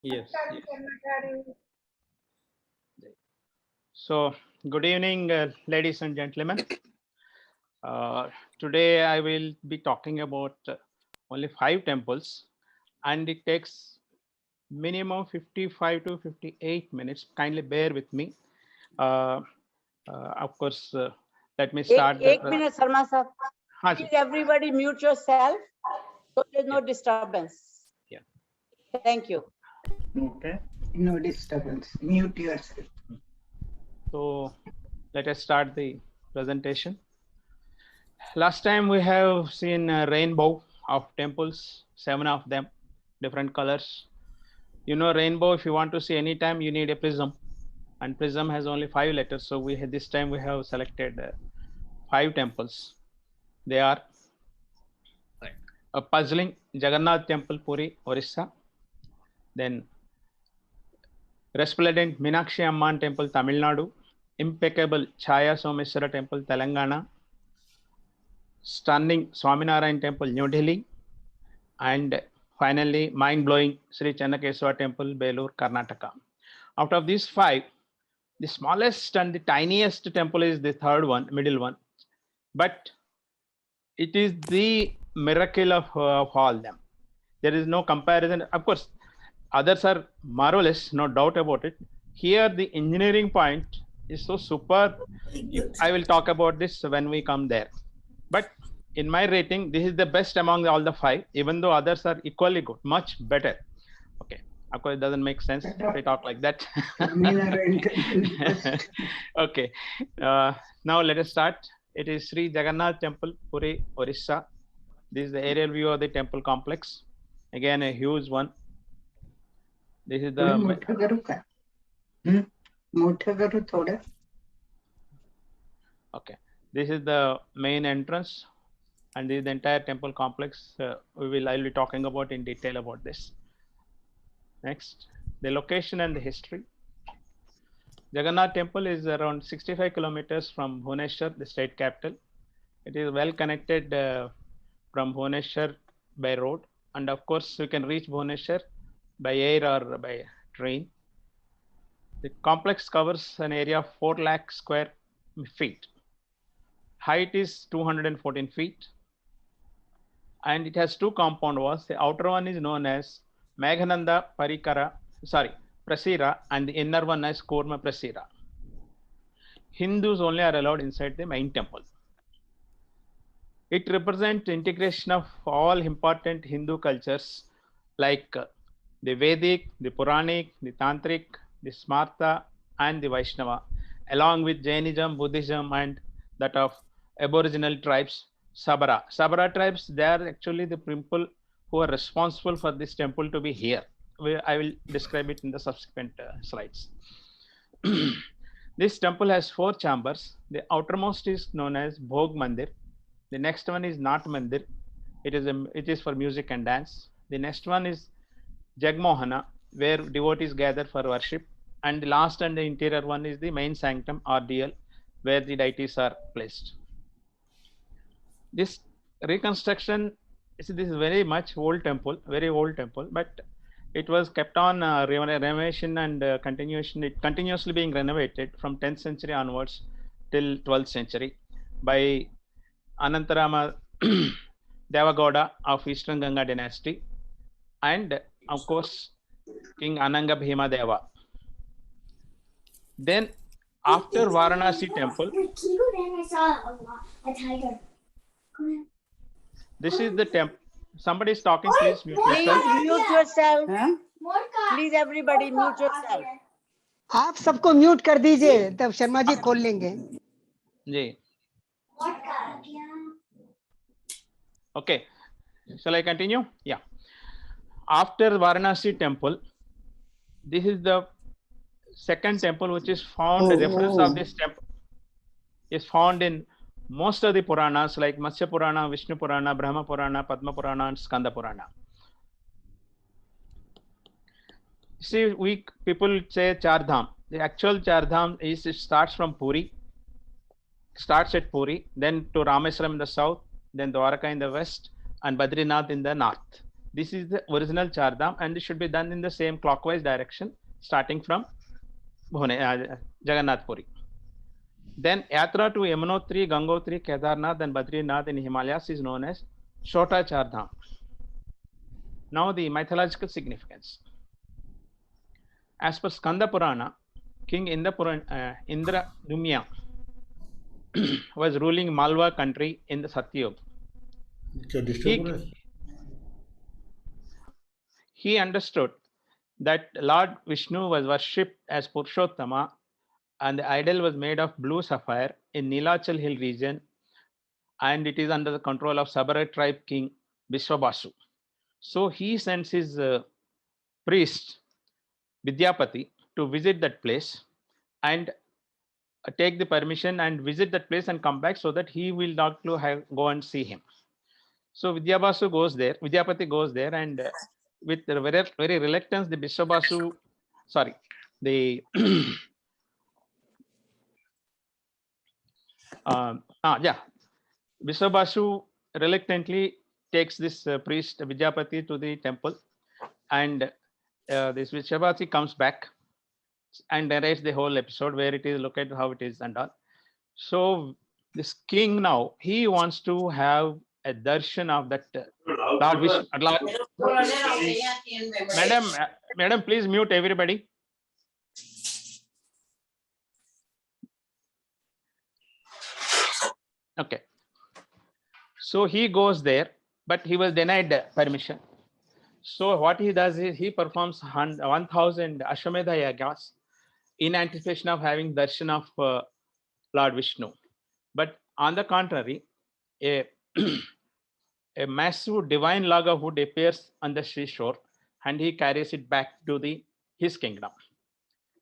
Yes. So, good evening, ladies and gentlemen. Today I will be talking about only 5 temples, and it takes minimum 55 to 58 minutes. Kindly bear with me. Uh, of course, let me start. एक minute, Sarma sir. हाँ Please ji. everybody mute yourself so there's no Yeah. disturbance. Yeah. Thank you. Okay. No disturbance. Mute yourself. So, let us start the presentation. Last time we have seen a rainbow of temples, 7 of them, different colors. You know, rainbow, if you want to see anytime, you need a prism, and prism has only 5 letters. So we this time we have selected 5 temples. They are a puzzling Jagannath Temple, Puri, Orissa. Then resplendent Meenakshi Amman Temple, Tamil Nadu. Impeccable Chaya Someswara Temple, Telangana. Stunning Swaminarayan Temple, New Delhi. And finally, mind-blowing Sri Channakeswara Temple, Belur, Karnataka. Out of these 5, the smallest and the tiniest temple is the third one, middle one. But it is the miracle of all them. There is no comparison. Of course, others are marvelous, no doubt about it. Here, the engineering point is so super. I will talk about this when we come there. But in my rating, this is the best among all the 5, even though others are equally good, much better. Okay. Of course, it doesn't make sense if I talk like that. Okay. Now let us start. It is Sri Jagannath Temple, Puri, Orissa. This is the aerial view of the temple complex. Again, a huge one. This is the. Okay. This is the main entrance, and this is the entire temple complex. I will be talking about in detail about this. Next, the location and the history. Jagannath Temple is around 65 kilometers from Bhubaneswar, the state capital. It is well connected from Bhubaneswar by road, and of course you can reach Bhubaneswar by air or by train. The complex covers an area of 4 lakh square feet. Height is 214 feet, and it has 2 compound walls. The outer one is known as Meghananda Prasira, and the inner one as Kurma Prasira. Hindus only are allowed inside the main temple. It represents integration of all important Hindu cultures like the Vedic, the Puranic, the Tantric, the Smarta, and the Vaishnava, along with Jainism, Buddhism, and that of Aboriginal tribes, Sabara. Sabara tribes, they are actually the people who are responsible for this temple to be here. I will describe it in the subsequent slides. This temple has 4 chambers. The outermost is known as Bhog Mandir. The next one is Nat Mandir. It is for music and dance. The next one is Jagmohana, where devotees gather for worship. And the last and the interior one is the main sanctum, RDL, where the deities are placed. This reconstruction, this is very much old temple, very old temple, but it was kept on renovation and continuation. It continuously being renovated from 10th century onwards till 12th century by Anantarama Devagowda of Eastern Ganga dynasty, and of course King Ananga Bhima Deva. Then after Varanasi temple, this is the temple. Somebody is talking, please mute yourself. Please mute yourself. Please everybody mute yourself. आप सबको mute कर दीजिए, तब शर्मा जी खोल लेंगे. जी. Okay. Shall I continue? Yeah. After Varanasi temple, this is the second temple which is found. The reference of this temple is found in most of the Puranas like Matsya Purana, Vishnu Purana, Brahma Purana, Padma Purana, and Skanda Purana. See, we people say Char Dham. The actual Char Dham is, it starts from Puri, starts at Puri, then to Rameswaram in the south, then Dwaraka in the west, and Badrinath in the north. This is the original Char Dham, and it should be done in the same clockwise direction, starting from Jagannath Puri. Then Yatra to Yamunotri, Gangotri, Kedarnath, and Badrinath in Himalayas is known as Chota Char Dham. Now the mythological significance. As per Skanda Purana, King Indradumya was ruling Malwa country in the Satyug. He understood that Lord Vishnu was worshipped as Purushottama, and the idol was made of blue sapphire in Nilachal Hill region, and it is under the control of Sabara tribe king Vishwabasu. So he sends his priest Vidyapati to visit that place and take the permission and visit that place and come back, so that he will not go and see him. So Vidyapati goes there, and with very, very reluctance, the Vishwabasu, Vishwabasu reluctantly takes this priest Vidyapati to the temple, and this Vishwabasi comes back and narrates the whole episode, where it is, look at how it is and all. So this king now, he wants to have a darshan of that Lord Vishnu. Madam, please mute everybody. Okay. So he goes there, but he was denied permission. So what he does is he performs 1000 Ashwamedha yagas in anticipation of having darshan of Lord Vishnu. But on the contrary, a massive divine log of wood appears on the seashore, and he carries it back to his kingdom.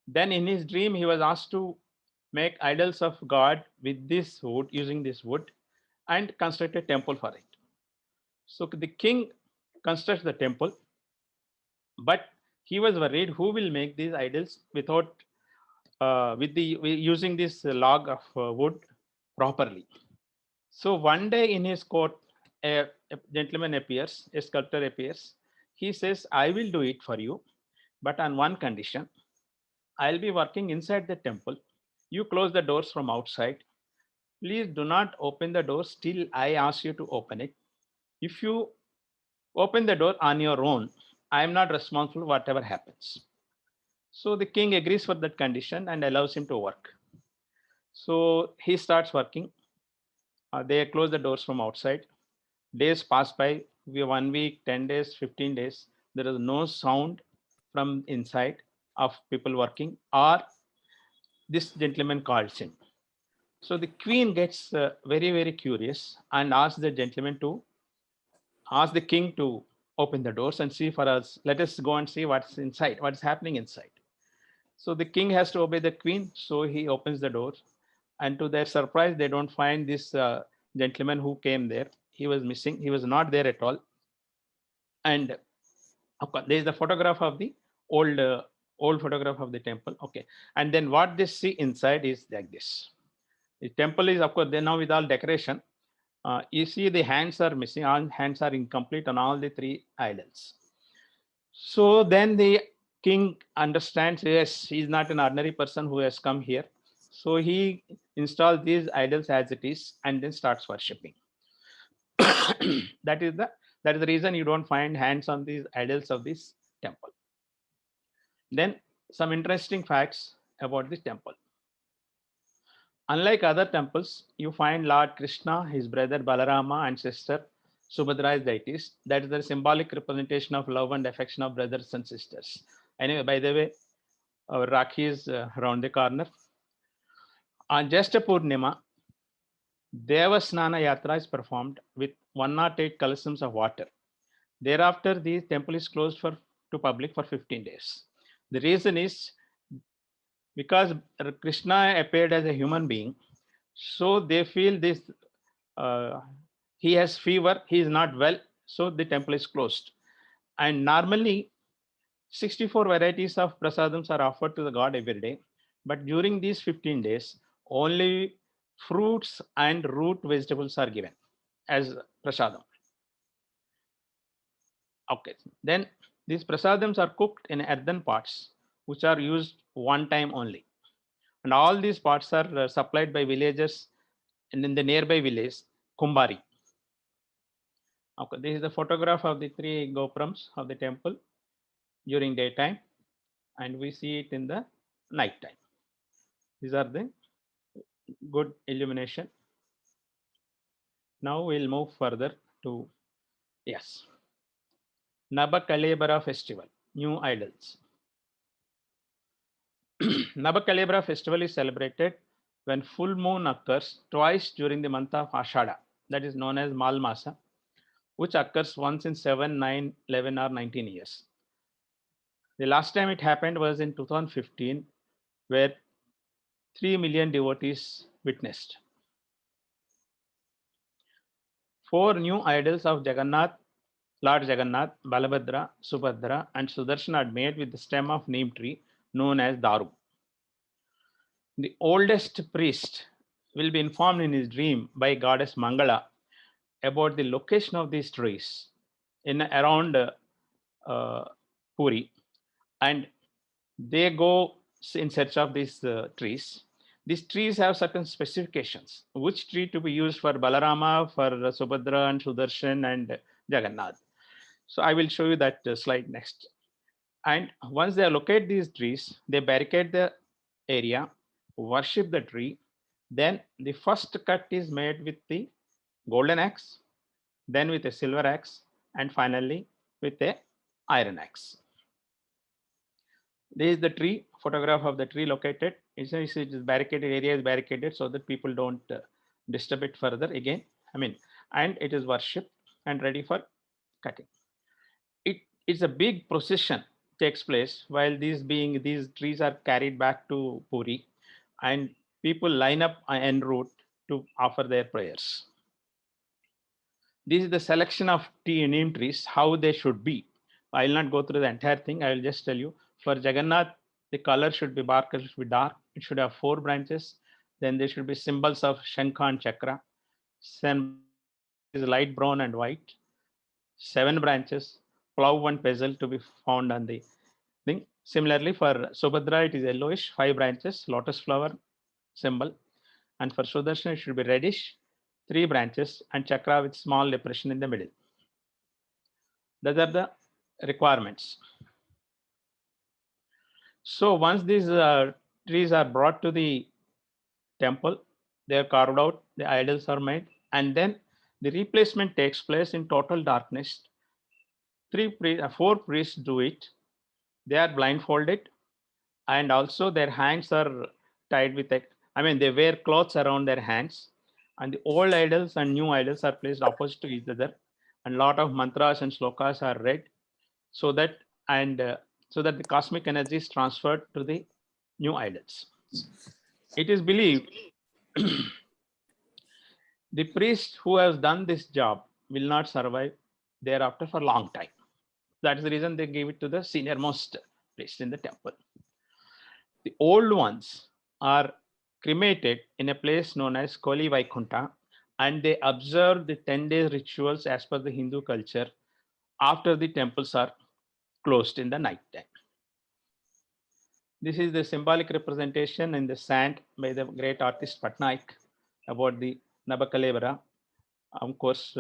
Then in his dream, he was asked to make idols of God with this wood, using this wood, and construct a temple for it. So the king constructs the temple, but he was worried who will make these idols without using this log of wood properly. So one day in his court, a gentleman appears, a sculptor appears. He says, I will do it for you, but on one condition. I'll be working inside the temple. You close the doors from outside. Please do not open the doors till I ask you to open it. If you open the door on your own, I am not responsible whatever happens. So the king agrees for that condition and allows him to work. So he starts working. They close the doors from outside. Days pass by, 1 week, 10 days, 15 days. There is no sound from inside of people working, or this gentleman calls him. So the queen gets very, very curious and asks the gentleman to ask the king to open the doors and see for us. Let us go and see what's inside, what's happening inside. So the king has to obey the queen. So he opens the door, and to their surprise, they don't find this gentleman who came there. He was missing. He was not there at all. And of course, there is the photograph of the old photograph of the temple. Okay. And then what they see inside is like this. The temple is, of course, then now with all decoration. You see the hands are missing. All hands are incomplete on all the 3 idols. So then the king understands, yes, he is not an ordinary person who has come here. So he installs these idols as it is, and then starts worshipping. That is the reason you don't find hands on these idols of this temple. Then some interesting facts about this temple. Unlike other temples, you find Lord Krishna, his brother Balarama, and sister Subhadra as deities. That is the symbolic representation of love and affection of brothers and sisters. Anyway, by the way, our Rakhi is around the corner. On Jyeshtha Purnima, Deva Snana Yatra is performed with 108 kalasams of water. Thereafter, the temple is closed to public for 15 days. The reason is because Krishna appeared as a human being, so they feel this, he has fever, he is not well, so the temple is closed. And normally 64 varieties of prasadams are offered to the god every day, but during these 15 days, only fruits and root vegetables are given as prasadam. Okay. Then these prasadams are cooked in earthen pots, which are used one time only. And all these pots are supplied by villagers and in the nearby village, Kumbari. Okay, this is the photograph of the 3 gopurams of the temple during daytime, and we see it in the night time. These are the good illumination. Now we'll move further to, yes, Nabakaleabara festival, new idols. Nabakaleabara festival is celebrated when full moon occurs twice during the month of Ashada, that is known as Malmasa, which occurs once in 7, 9, 11, or 19 years. The last time it happened was in 2015, where 3 million devotees witnessed. 4 new idols of Jagannath, Lord Jagannath, Balabhadra, Subhadra, and Sudarshan are made with the stem of neem tree known as Daru. The oldest priest will be informed in his dream by goddess Mangala about the location of these trees in around Puri, and they go in search of these trees. These trees have certain specifications, which tree to be used for Balarama, for Subhadra and Sudarshan and Jagannath. So I will show you that slide next. And once they locate these trees, they barricade the area, worship the tree. Then the first cut is made with the golden axe, then with a silver axe, and finally with a iron axe. This is the tree, photograph of the tree located. It is barricaded, area is barricaded so that people don't disturb it further again. And it is worshipped and ready for cutting. It's a big procession takes place while these trees are carried back to Puri, and people line up en route to offer their prayers. This is the selection of neem trees, how they should be. I will not go through the entire thing. I will just tell you. For Jagannath, the color should be bark, should be dark. It should have 4 branches. Then there should be symbols of Shankha and Chakra. Then is light brown and white. 7 branches, plough and pestle to be found on the thing. Similarly, for Subhadra, it is yellowish, 5 branches, lotus flower symbol. And for Sudarshan, it should be reddish, 3 branches, and chakra with small depression in the middle. Those are the requirements. So once these trees are brought to the temple, they are carved out, the idols are made, and then the replacement takes place in total darkness. 4 priests do it. They are blindfolded, and also their hands are tied with they wear cloths around their hands, and the old idols and new idols are placed opposite to each other, and a lot of mantras and slokas are read so that the cosmic energy is transferred to the new idols. It is believed the priest who has done this job will not survive thereafter for a long time. That is the reason they gave it to the senior most priest in the temple. The old ones are cremated in a place known as Koli Vaikunta, and they observe the 10-day rituals as per the Hindu culture after the temples are closed in the night time. This is the symbolic representation in the sand by the great artist Patnaik about the Nabakaleabara. Of course,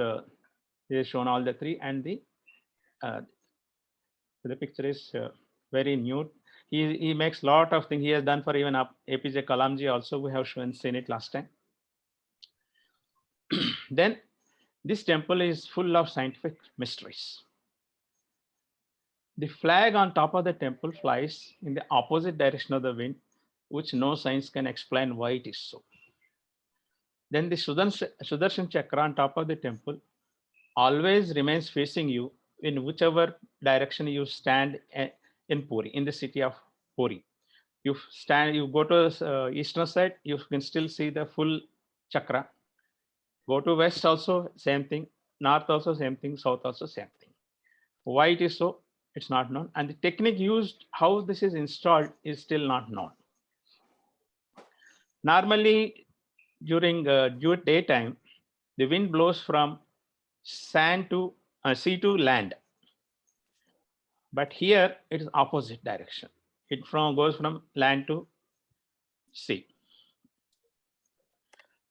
he has shown all the 3, and the picture is very nude. He makes a lot of things. He has done for even APJ Kalamji also. We have seen it last time. Then this temple is full of scientific mysteries. The flag on top of the temple flies in the opposite direction of the wind, which no science can explain why it is so. Then the Sudarshan Chakra on top of the temple always remains facing you in whichever direction you stand in Puri, in the city of Puri. You go to the eastern side, you can still see the full chakra. Go to west also, same thing. North also, same thing. South also, same thing. Why it is so, it's not known. And the technique used, how this is installed, is still not known. Normally, during daytime, the wind blows from sea to land. But here it is opposite direction. It goes from land to sea.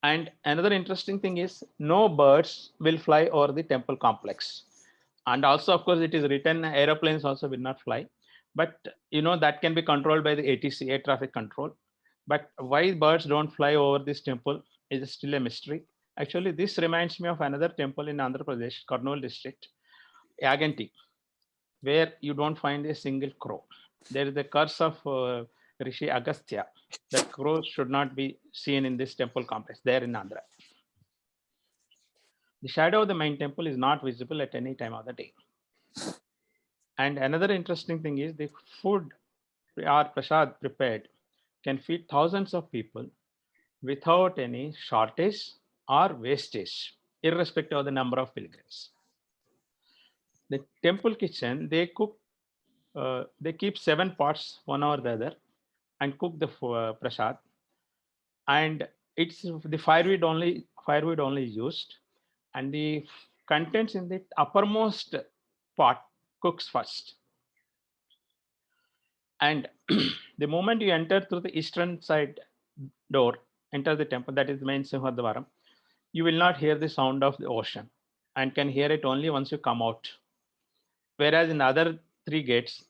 And another interesting thing is no birds will fly over the temple complex. And also, of course, it is written aeroplanes also will not fly. But that can be controlled by the ATC, air traffic control. But why birds don't fly over this temple is still a mystery. Actually, this reminds me of another temple in Andhra Pradesh, Kurnool district, Yaganti, where you don't find a single crow. There is the curse of Rishi Agastya that crows should not be seen in this temple complex there in Andhra. The shadow of the main temple is not visible at any time of the day. And another interesting thing is the food or prasad prepared can feed thousands of people without any shortage or wastage, irrespective of the number of pilgrims. The temple kitchen, they keep 7 pots, one over the other, and cook the prasad. And it's the firewood only used, and the contents in the uppermost pot cooks first. And the moment you enter through the eastern side door, enter the temple, that is the main Simhadwaram, you will not hear the sound of the ocean and can hear it only once you come out. Whereas in other 3 gates,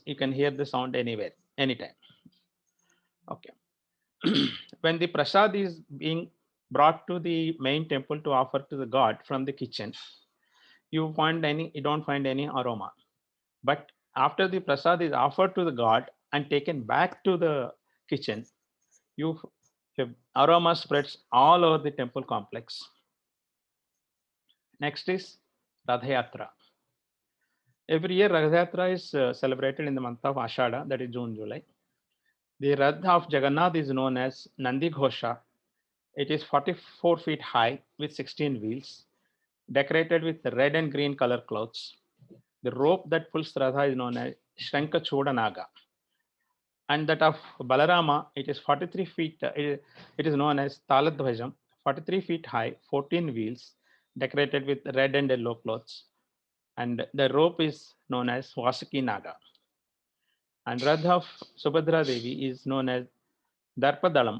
you can hear the sound anywhere, anytime. Okay. When the prasad is being brought to the main temple to offer to the god from the kitchen, you don't find any aroma. But after the prasad is offered to the god and taken back to the kitchen, the aroma spreads all over the temple complex. Next is Radha Yatra. Every year Radha Yatra is celebrated in the month of Ashada, that is June, July. The Rath of Jagannath is known as Nandi Ghosha. It is 44 feet high with 16 wheels, decorated with red and green color cloths. The rope that pulls Radha is known as Shranka Chodanaga. And that of Balarama, it is 43 feet, it is known as Taladhvajam, 43 feet high, 14 wheels, decorated with red and yellow cloths. And the rope is known as Vasaki Naga. And Rath of Subhadra Devi is known as Darpadalam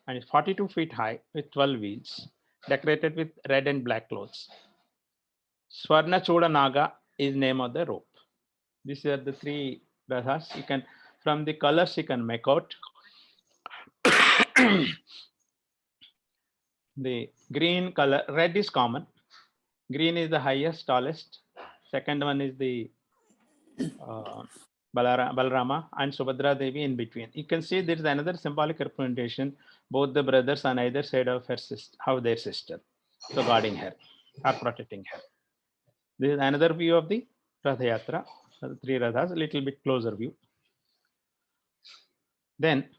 and is 42 feet high with 12 wheels, decorated with red and black clothes. Swarna Choda Naga is name of the rope. These are the 3 Rathas. You can, from the colors, you can make out. The green color, red is common. Green is the highest, tallest. Second one is the Balarama and Subhadra Devi in between. You can see there is another symbolic representation. Both the brothers on either side of their sister, so guarding her or protecting her. This is another view of the Ratha Yatra, the 3 Rathas, a little bit closer view. Then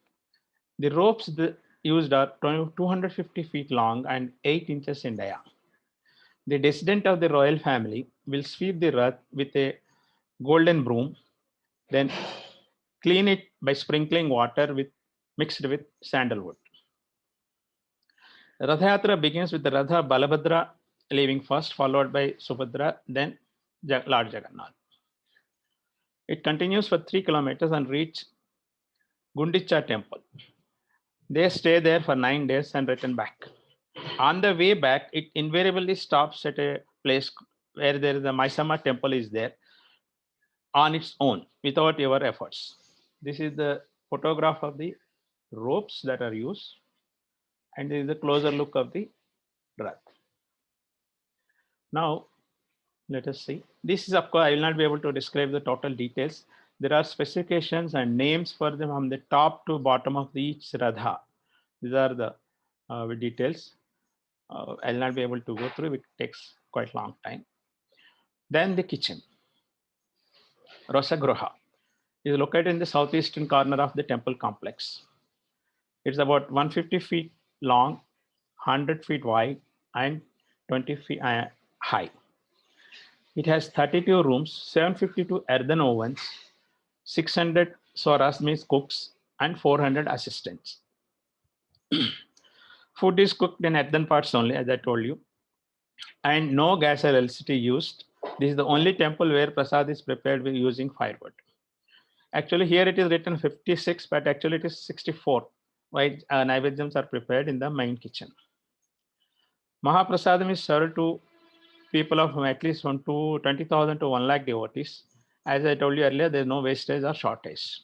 the ropes used are 250 feet long and 8 inches in dia. The descendant of the royal family will sweep the Rath with a golden broom, then clean it by sprinkling water mixed with sandalwood. Ratha Yatra begins with the Ratha Balabhadra leaving first, followed by Subhadra, then Lord Jagannath. It continues for 3 kilometers and reach Gundicha temple. They stay there for 9 days and return back. On the way back, it invariably stops at a place where there is a Maisama temple is there on its own without your efforts. This is the photograph of the ropes that are used, and this is a closer look of the Rath. Now, let us see. This is, of course, I will not be able to describe the total details. There are specifications and names for them from the top to bottom of each Radha. These are the details. I'll not be able to go through. It takes quite a long time. Then the kitchen. Rosagruha is located in the southeastern corner of the temple complex. It's about 150 feet long, 100 feet wide, and 20 feet high. It has 32 rooms, 752 earthen ovens, 600 swaras, means cooks, and 400 assistants. Food is cooked in earthen pots only, as I told you, and no gas or electricity used. This is the only temple where prasad is prepared with using firewood. Actually, here it is written 56, but actually it is 64. Why naivedyams are prepared in the main kitchen. Mahaprasadam is served to people of at least 20,000 to 1 lakh devotees. As I told you earlier, there is no wastage or shortage.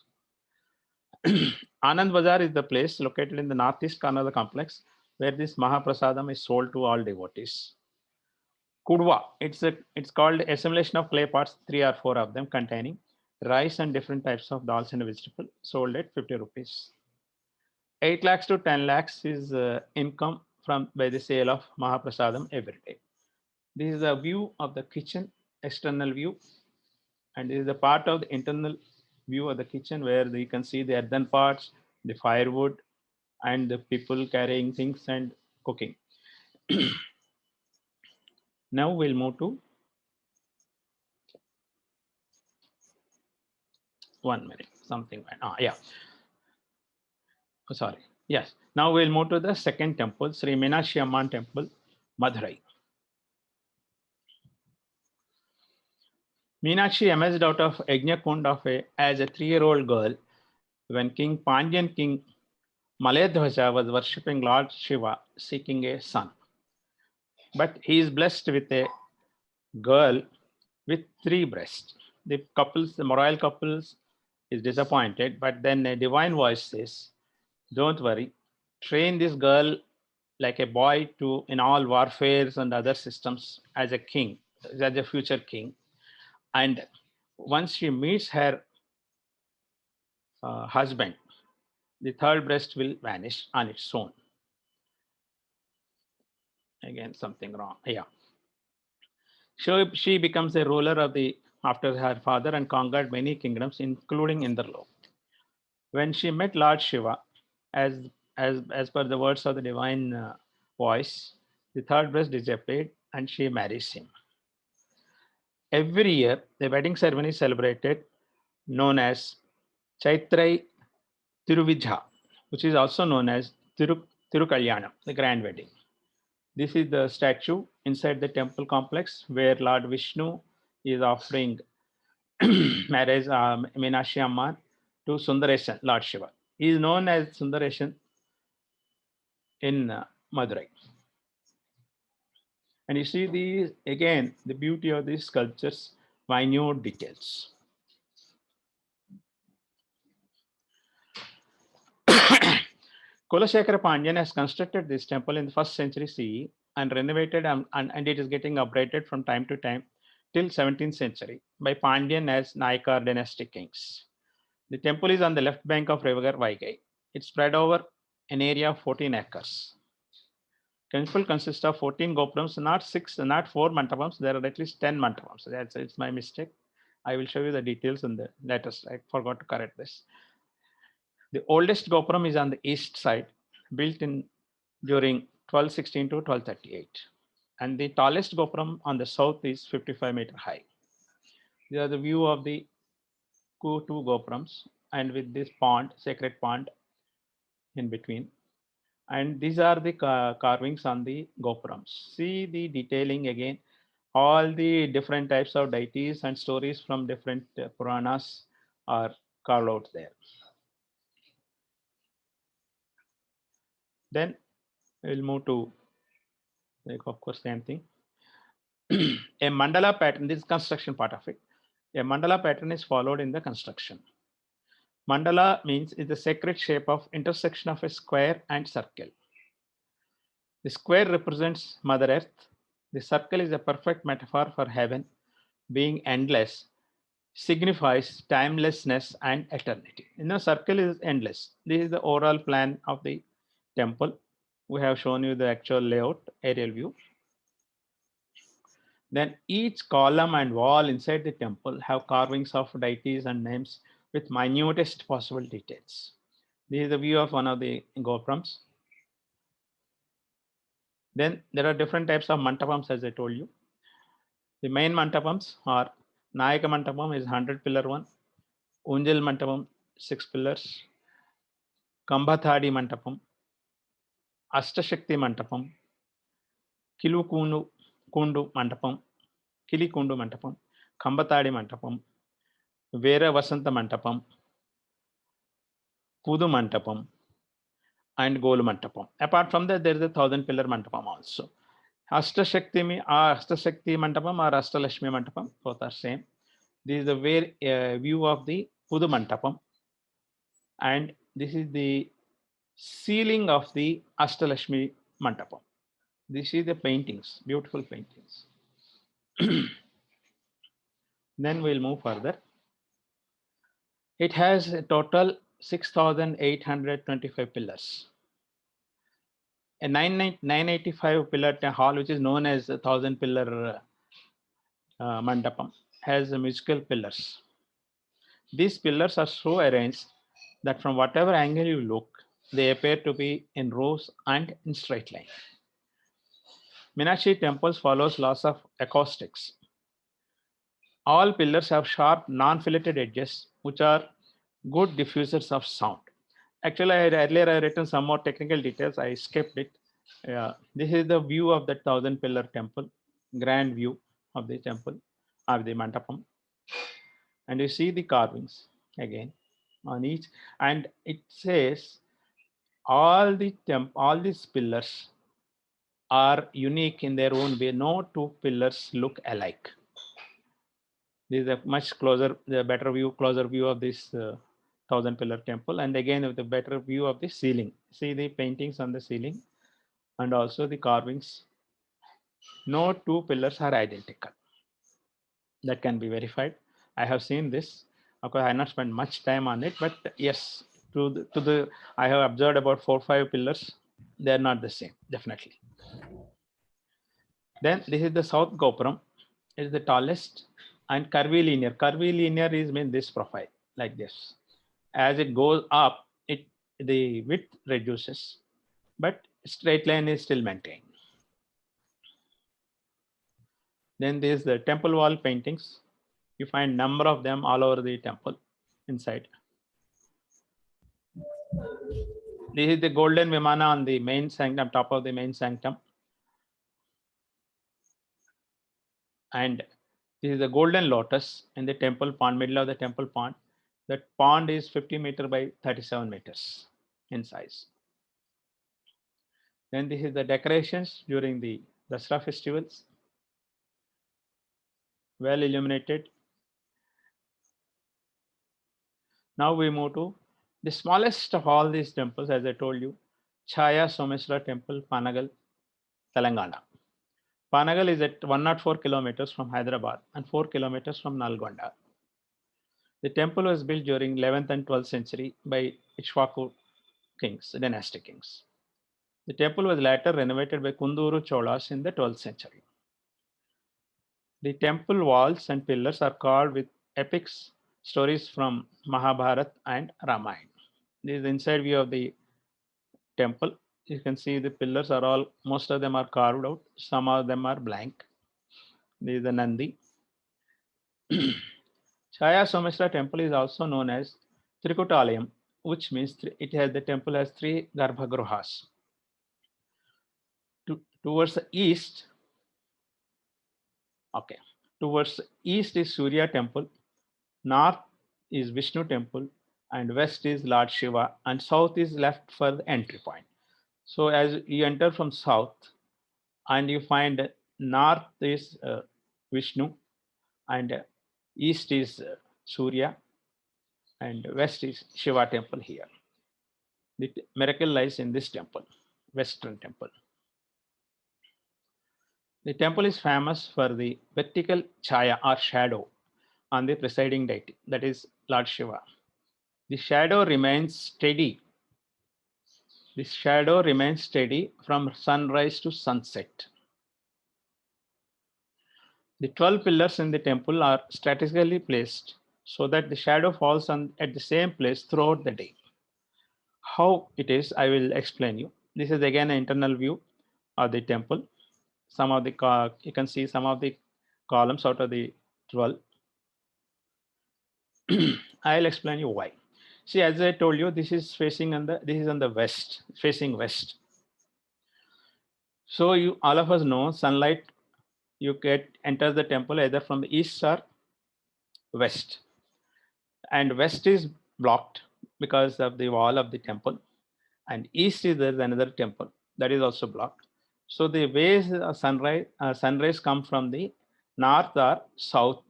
Anand Bazar is the place located in the northeast corner of the complex where this Mahaprasadam is sold to all devotees. Kudwa, it's called assimilation of clay pots, 3 or 4 of them containing rice and different types of dals and vegetable, sold at 50 rupees. 8 lakhs to 10 lakhs is income from by the sale of Mahaprasadam every day. This is a view of the kitchen, external view, and this is the part of the internal view of the kitchen where you can see the earthen pots, the firewood, and the people carrying things and cooking. Now we'll move to 1 minute, something. Yeah. Oh, sorry. Yes. Now we'll move to the second temple, Sri Meenakshi Amman Temple, Madurai. Meenakshi emerged out of Yajna as a 3-year-old girl when King Pandyan King Malayadhwaja was worshipping Lord Shiva, seeking a son. But he is blessed with a girl with 3 breasts. The royal couples is disappointed, but then a divine voice says, don't worry, train this girl like a boy in all warfares and other systems as a king, as a future king. And once she meets her husband, the 3rd breast will vanish on its own. Again, something wrong. Yeah. So she becomes a ruler after her father and conquered many kingdoms, including Indralok. When she met Lord Shiva, as per the words of the divine voice, the 3rd breast disappeared and she marries him. Every year, the wedding ceremony is celebrated, known as Chaitrai Tiruvijha, which is also known as Tirukalyanam, the grand wedding. This is the statue inside the temple complex where Lord Vishnu is offering marriage Meenakshi Amman to Sundaresan, Lord Shiva. He is known as Sundaresan in Madurai. And you see the beauty of these sculptures, minute details. Kulasekara Pandyan has constructed this temple in the 1st century CE and renovated and it is getting upgraded from time to time till 17th century by Pandyan as Nayaka dynasty kings. The temple is on the left bank of river Vaigai. It's spread over an area of 14 acres. Temple consists of 14 gopurams, not 4 mandapams. There are at least 10 mandapams. It's my mistake. I will show you the details in the later slide. I forgot to correct this. The oldest gopuram is on the east side, built during 1216 to 1238. And the tallest gopuram on the south is 55 meter high. These are the view of the 2 gopurams and with this pond, sacred pond in between. And these are the carvings on the gopurams. See the detailing again. All the different types of deities and stories from different Puranas are carved out there. Then we'll move to, of course, same thing. A mandala pattern, this is construction part of it. A mandala pattern is followed in the construction. Mandala means is the sacred shape of intersection of a square and circle. The square represents Mother Earth. The circle is a perfect metaphor for heaven, being endless, signifies timelessness and eternity. Circle is endless. This is the overall plan of the temple. We have shown you the actual layout, aerial view. Then each column and wall inside the temple have carvings of deities and names with minutest possible details. This is the view of one of the gopurams. Then there are different types of mantapams, as I told you. The main mantapams are Nayaka Mantapam is 100 pillar one, Unjal Mantapam 6 pillars, Kambathadi Mantapam, Astashakti Mantapam, Kilukundu Mantapam, Kilikundu Mantapam, Kambatadi Mantapam, Vera Vasanta Mantapam, Pudu Mantapam, and Golu Mantapam. Apart from that, there is a 1,000 pillar Mantapam also. Astashakti Mantapam or Astalashmi Mantapam, both are same. This is the view of the Pudu Mantapam, and this is the ceiling of the Astalashmi Mantapam. This is the paintings, beautiful paintings. Then we'll move further. It has a total 6,825 pillars. A 985 pillar hall, which is known as 1,000 pillar mandapam, has musical pillars. These pillars are so arranged that from whatever angle you look, they appear to be in rows and in straight line. Meenakshi temples follows laws of acoustics. All pillars have sharp, non-filleted edges, which are good diffusers of sound. Actually, earlier I written some more technical details. I skipped it. This is the view of the 1,000 pillar temple, grand view of the temple of the mandapam. And you see the carvings again on each, and it says all these pillars are unique in their own way. No two pillars look alike. This is a much closer, the better view, closer view of this 1,000 pillar temple, and again with the better view of the ceiling. See the paintings on the ceiling and also the carvings. No two pillars are identical. That can be verified. I have seen this. Of course, I have not spent much time on it, but yes, I have observed about 4 or 5 pillars. They are not the same, definitely. Then this is the South Gopuram. It is the tallest and curvy linear. Curvy linear is mean this profile like this. As it goes up, the width reduces, but straight line is still maintained. Then there is the temple wall paintings. You find number of them all over the temple inside. This is the golden Vimana on the main sanctum, top of the main sanctum. And this is the golden lotus in the temple pond, middle of the temple pond. That pond is 50 meters by 37 meters in size. Then this is the decorations during the Dasara festivals. Well illuminated. Now we move to the smallest of all these temples, as I told you, Chaya Someswara Temple, Panagal, Telangana. Panagal is at 104 kilometers from Hyderabad and 4 kilometers from Nalgonda. The temple was built during 11th and 12th century by Ikshvaku kings, dynastic kings. The temple was later renovated by Kunduru Cholas in the 12th century. The temple walls and pillars are carved with epics, stories from Mahabharata and Ramayana. This is the inside view of the temple. You can see the pillars are all, most of them are carved out. Some of them are blank. This is the Nandi. Chaya Someswara temple is also known as Trikutalayam, which means the temple has 3 Garbhagruhas. Towards the east, towards the east is Surya temple, north is Vishnu temple, and west is Lord Shiva, and south is left for the entry point. So as you enter from south, and you find north is Vishnu, and east is Surya, and west is Shiva temple here. The miracle lies in this temple, Western temple. The temple is famous for the vertical chaya or shadow on the presiding deity, that is Lord Shiva. The shadow remains steady. The shadow remains steady from sunrise to sunset. The 12 pillars in the temple are strategically placed so that the shadow falls at the same place throughout the day. How it is, I will explain you. This is again an internal view of the temple. Some of the you can see some of the columns out of the 12. I'll explain you why. See, as I told you, this is on the west, facing west. So all of us know sunlight you enter the temple either from the east or west, and west is blocked because of the wall of the temple, and east is there's another temple that is also blocked. So the ways sunrise come from the north or south.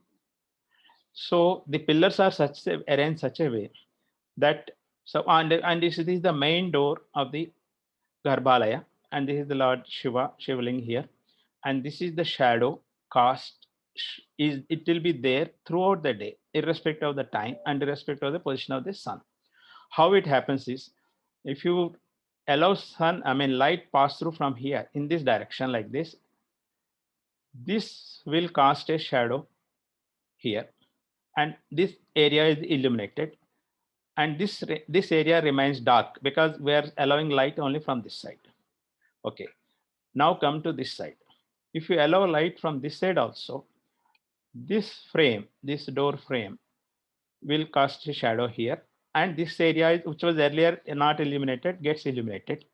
So the pillars are arranged such a way that, so and this is the main door of the Garbhalaya, and this is the Lord Shiva, Shivling here, and this is the shadow cast. Is it will be there throughout the day, irrespective of the time and irrespective of the position of the sun. How it happens is, if you allow light pass through from here in this direction like this, this will cast a shadow here, and this area is illuminated, and this area remains dark because we are allowing light only from this side. Okay, now come to this side. If you allow light from this side also, this frame, this door frame, will cast a shadow here, and this area which was earlier not illuminated gets illuminated,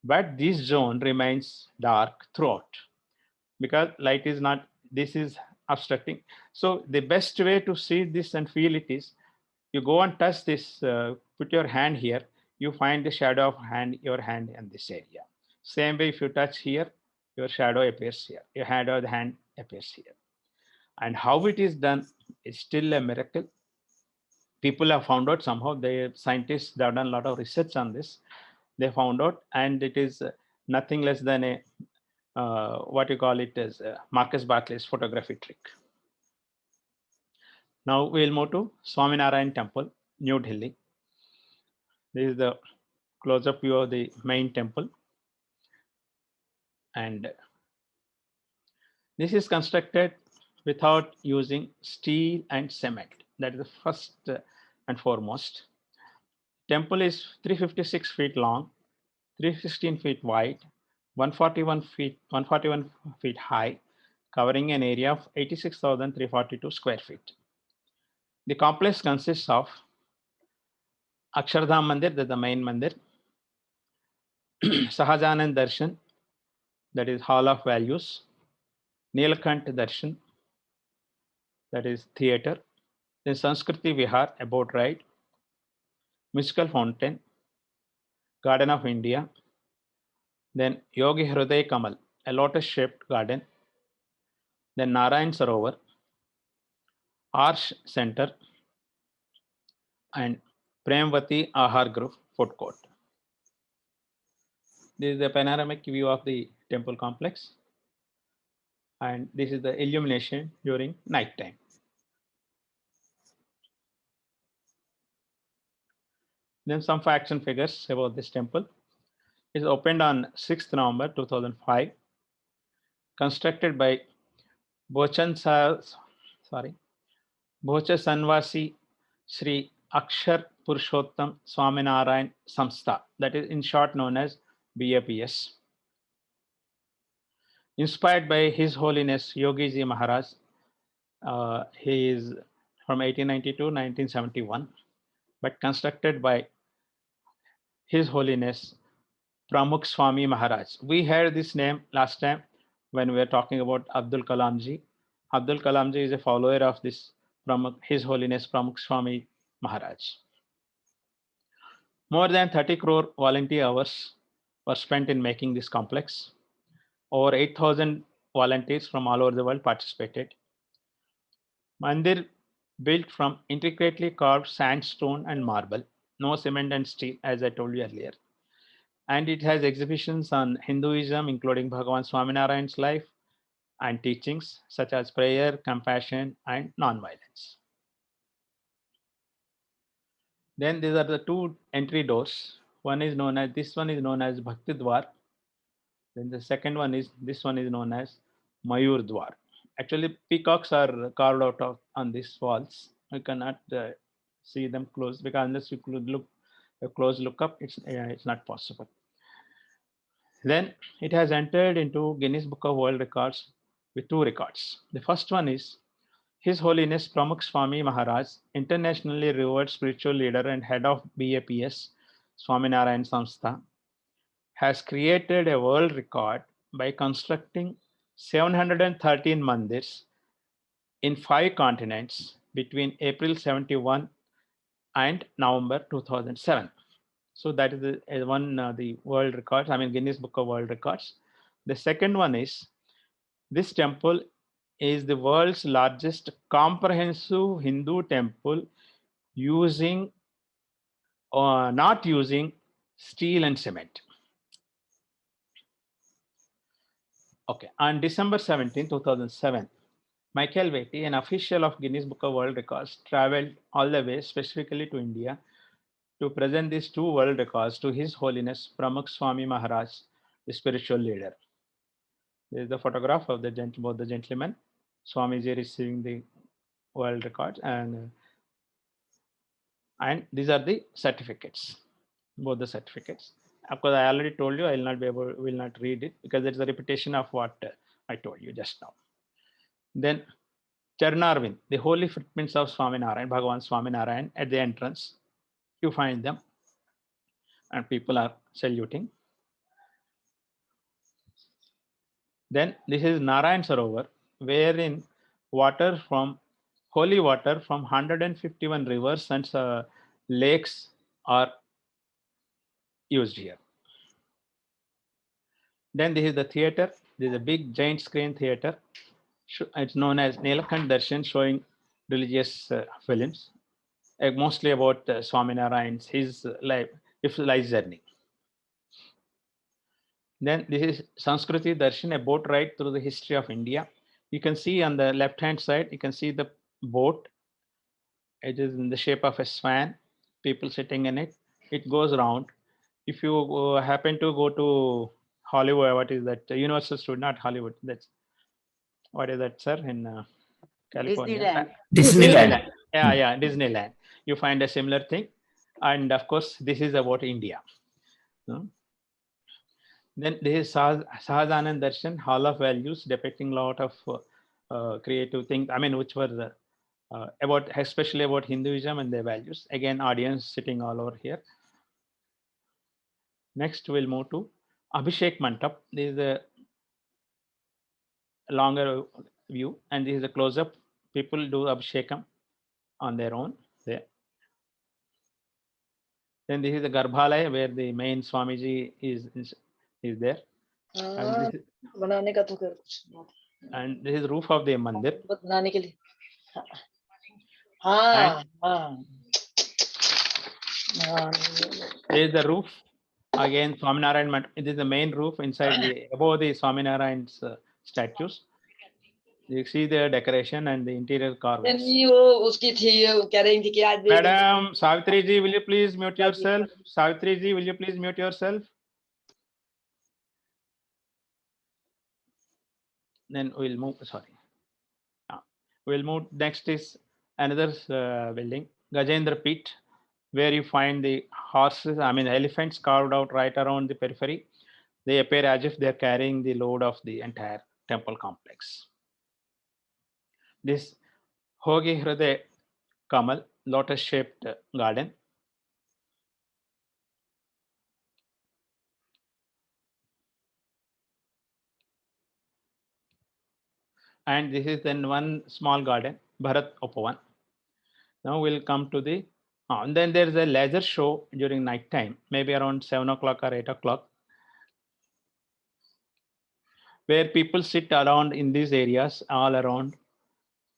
but this zone remains dark throughout because light is not, this is obstructing. So the best way to see this and feel it is, you go and touch this, put your hand here, you find the shadow of your hand in this area. Same way, if you touch here, your shadow appears here, your hand or the hand appears here. And how it is done is still a miracle. People have found out somehow, the scientists have done a lot of research on this. They found out, and it is nothing less than a what you call it as Marcus Bartley's photography trick. Now we'll move to Swaminarayan Temple, New Delhi. This is the close-up view of the main temple, and this is constructed without using steel and cement. That is the first and foremost. Temple is 356 feet long, 316 feet wide, 141 feet high, covering an area of 86,342 square feet. The complex consists of Akshardham Mandir, that's the main mandir, Sahajanand Darshan, that is Hall of Values, Nilakant Darshan, that is theater, then Sanskriti Vihar, a boat ride, Musical Fountain, Garden of India, then Yogi Hriday Kamal, a lotus-shaped garden, then Narayan Sarovar, Arsh Center, and Premvati Ahar Group food court. This is the panoramic view of the temple complex, and this is the illumination during night time. Then some facts and figures about this temple. It is opened on 6th November 2005, constructed by Bochasanvasi Sri Akshar Purushottam Swaminarayan Samstha, that is in short known as BAPS. Inspired by His Holiness Yogi Ji Maharaj, he is from 1892 to 1971, but constructed by His Holiness Pramukh Swami Maharaj. We heard this name last time when we were talking about Abdul Kalam Ji. Abdul Kalam Ji is a follower of this His Holiness Pramukh Swami Maharaj. More than 30 crore volunteer hours were spent in making this complex. Over 8,000 volunteers from all over the world participated. Mandir built from intricately carved sandstone and marble, no cement and steel, as I told you earlier. And it has exhibitions on Hinduism, including Bhagavan Swaminarayan's life and teachings such as prayer, compassion, and non-violence. Then these are the two entry doors. This one is known as Bhakti Dwar. Then the second one is, this one is known as Mayur Dwar. Actually, peacocks are carved out on these walls. You cannot see them close because unless you could look a close look up, it's not possible. Then it has entered into Guinness Book of World Records with two records. The first one is His Holiness Pramukh Swami Maharaj, internationally revered spiritual leader and head of BAPS, Swaminarayan Samstha, has created a world record by constructing 713 mandirs in 5 continents between April 71 and November 2007. So that is the world records, I mean Guinness Book of World Records. The second one is, this temple is the world's largest comprehensive Hindu temple using not using steel and cement. Okay, on December 17, 2007, Michael Veti, an official of Guinness Book of World Records, traveled all the way specifically to India to present these 2 world records to His Holiness Pramukh Swami Maharaj, the spiritual leader. There is the photograph of both the gentlemen, Swamiji receiving the world records, and these are the certificates, both the certificates. Of course, I already told you I will not read it because it's a repetition of what I told you just now. Then Charnarvind, the holy footprints of Swaminarayan, Bhagavan Swaminarayan, at the entrance. You find them, and people are saluting. Then this is Narayan Sarovar, wherein holy water from 151 rivers and lakes are used here. Then this is the theater. This is a big giant screen theater. It's known as Nilakant Darshan, showing religious films, mostly about Swaminarayan's his life journey. Then this is Sanskriti Darshan, a boat ride through the history of India. You can see on the left hand side, you can see the boat. It is in the shape of a swan, people sitting in it. It goes around. If you happen to go to Hollywood, what is that? Universal Studios, not Hollywood. That's what is that, sir? In California. Disneyland. Yeah, Disneyland. You find a similar thing. And of course, this is about India. Then this is Sahajanand Darshan, Hall of Values, depicting a lot of creative things, I mean, which were especially about Hinduism and their values. Again, audience sitting all over here. Next, we'll move to Abhishek Mantap. This is a longer view, and this is a close-up. People do Abhishekam on their own there. Then this is the Garbhalaya, where the main Swamiji is there. And this is roof of the mandir. There is the roof. Again, Swaminarayan, it is the main roof inside above the Swaminarayan's statues. You see the decoration and the interior carvings. Madam Savitri ji, will you please mute yourself? Savitri ji, will you please mute yourself? Then we'll move. Sorry. We'll move. Next is another building, Gajendra Pit, where you find the horses, I mean elephants carved out right around the periphery. They appear as if they're carrying the load of the entire temple complex. This Hogi Hriday Kamal, lotus-shaped garden. And this is then one small garden, Bharat Upavan. Now we'll come to the, and then there's a laser show during night time, maybe around 7 o'clock or 8 o'clock, where people sit around in these areas, all around.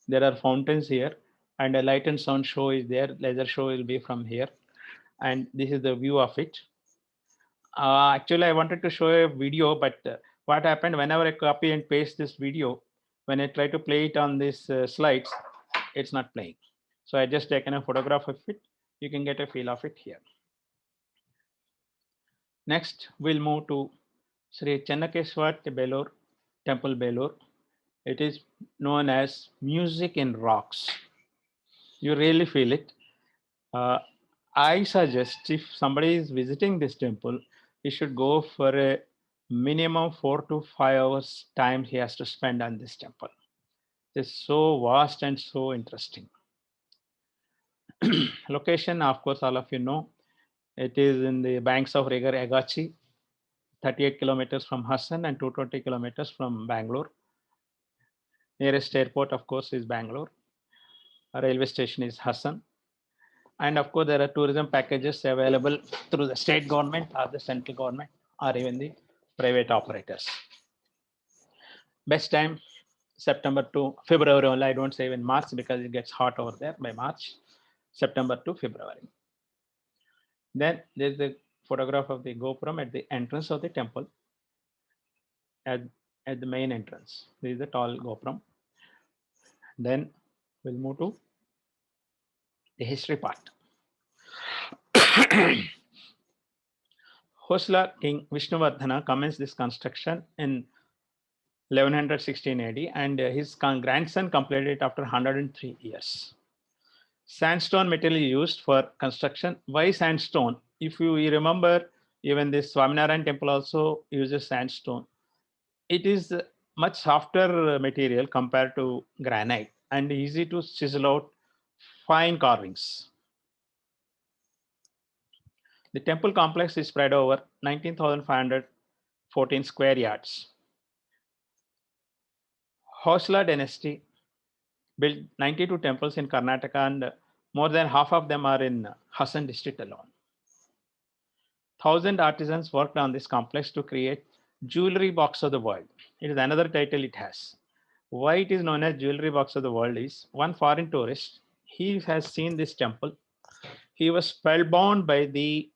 There are fountains here, and a light and sound show is there. Laser show will be from here. And this is the view of it. Actually, I wanted to show a video, but what happened, whenever I copy and paste this video, when I try to play it on these slides, it's not playing. So I just taken a photograph of it. You can get a feel of it here. Next, we'll move to Sri Chennakeswar Belur, Temple Belur. It is known as music in rocks. You really feel it. I suggest if somebody is visiting this temple, he should go for a minimum 4 to 5 hours time he has to spend on this temple. It's so vast and so interesting. Location, of course, all of you know, it is in the banks of River Agachi, 38 kilometers from Hassan and 220 kilometers from Bangalore. Nearest airport, of course, is Bangalore. Railway station is Hassan. And of course, there are tourism packages available through the state government or the central government or even the private operators. Best time, September to February only. I don't say even March because it gets hot over there by March. September to February. Then there's the photograph of the Gopuram at the entrance of the temple. At the main entrance, there is the tall Gopuram. Then we'll move to the history part. Hosla King Vishnuvardhana commenced this construction in 1116 AD, and his grandson completed it after 103 years. Sandstone material used for construction. Why sandstone? If you remember, even this Swaminarayan temple also uses sandstone. It is much softer material compared to granite and easy to chisel out fine carvings. The temple complex is spread over 19,514 square yards. Hosla dynasty built 92 temples in Karnataka, and more than half of them are in Hassan district alone. 1,000 artisans worked on this complex to create jewelry box of the world. It is another title it has. Why it is known as jewelry box of the world is one foreign tourist, he has seen this temple. He was spellbound by the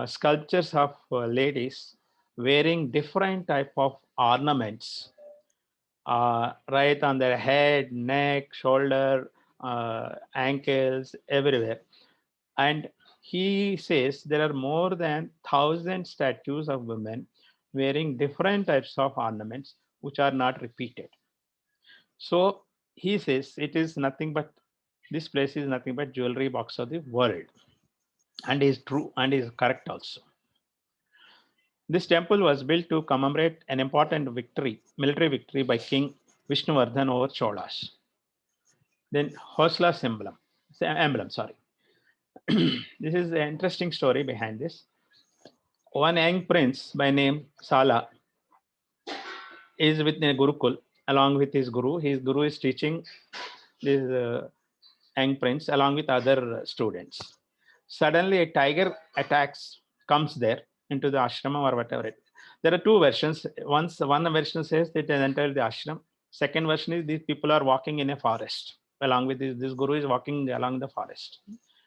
sculptures of ladies wearing different type of ornaments, right on their head, neck, shoulder, ankles, everywhere. And he says there are more than 1,000 statues of women wearing different types of ornaments which are not repeated. So he says it is nothing but, this place is nothing but jewelry box of the world, and is true and is correct also. This temple was built to commemorate an important victory, military victory by King Vishnuvardhan over Cholas. Then Hosla's emblem. This is an interesting story behind this. One young prince by name Sala is with a Gurukul along with his guru. His guru is teaching this young prince along with other students. Suddenly a tiger comes there into the ashram or whatever. There are two versions. One version says that it has entered the ashram. Second version is these people are walking in a forest along with this guru is walking along the forest.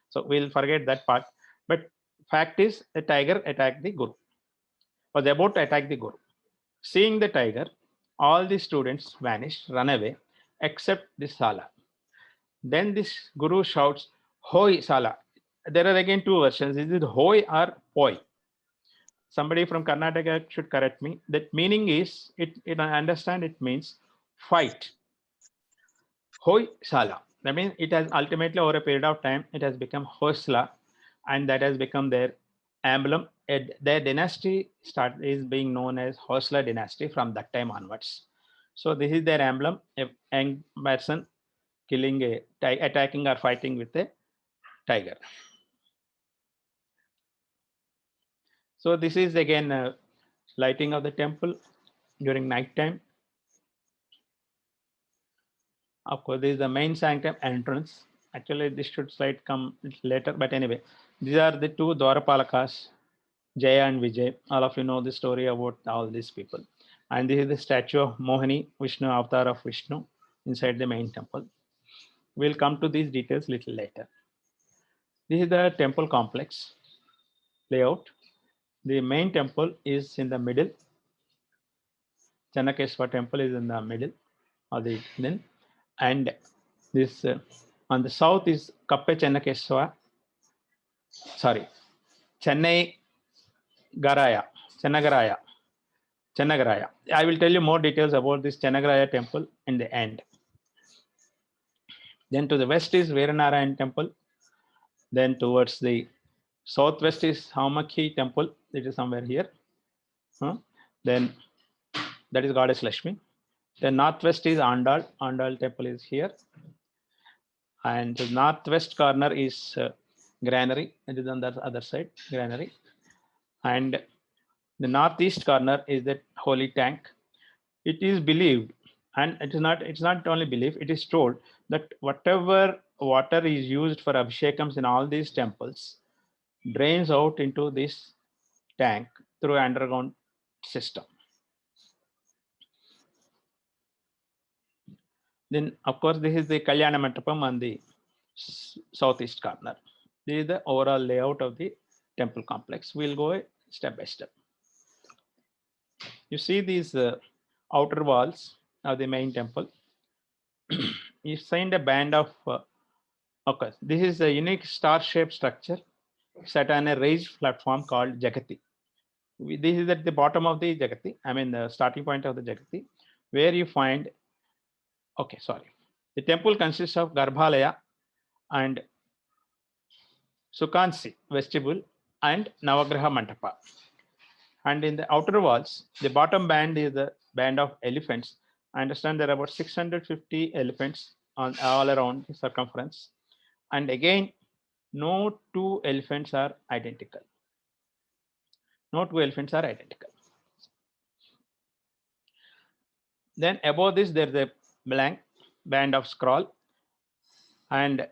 So we'll forget that part. But fact is, the tiger attacked the guru, was about to attack the guru. Seeing the tiger, all the students vanished, run away, except this Sala. Then this guru shouts, "Hoi Sala." There are again two versions. Is it Hoi or Poi? Somebody from Karnataka should correct me. That meaning is, I understand it means fight. Hoi Sala. That means it has ultimately over a period of time, it has become Hosla, and that has become their emblem. Their dynasty is being known as Hosla dynasty from that time onwards. So this is their emblem, a young person killing attacking or fighting with a tiger. So this is again lighting of the temple during night time. Of course, this is the main sanctum entrance. Actually, this should slide come later, but anyway, these are the two Dwarapalakas, Jaya and Vijay. All of you know the story about all these people. And this is the statue of Mohini, Vishnu, avatar of Vishnu, inside the main temple. We'll come to these details little later. This is the temple complex layout. The main temple is in the middle. Channakeswar temple is in the middle of the then, and this on the south is Kappe Channakeswar. Sorry, Chennai Garaya, Channagaraya. I will tell you more details about this Channagaraya temple in the end. Then to the west is Veeranarayan temple. Then towards the southwest is Haumakhi temple. It is somewhere here. Then that is Goddess Lakshmi. The northwest is Andal. Andal temple is here. And the northwest corner is Granary. It is on the other side, Granary. And the northeast corner is the holy tank. It is believed And it's not only belief, it is told that whatever water is used for abhishekams in all these temples drains out into this tank through underground system. Then of course this is the Kalyana Mandapam on the southeast corner. This is the overall layout of the temple complex. We'll go step by step. You see these outer walls of the main temple. You find a band of okay, this is a unique star-shaped structure set on a raised platform called Jagati. This is at the bottom of the Jagati, I mean the starting point of the Jagati, where you find, okay, sorry. The temple consists of Garbhalaya and Sukansi vestibule and Navagraha Mantapa. And in the outer walls, the bottom band is the band of elephants. I understand there are about 650 elephants on all around the circumference. And again, no two elephants are identical. No two elephants are identical. Then above this, there's a blank band of scroll. And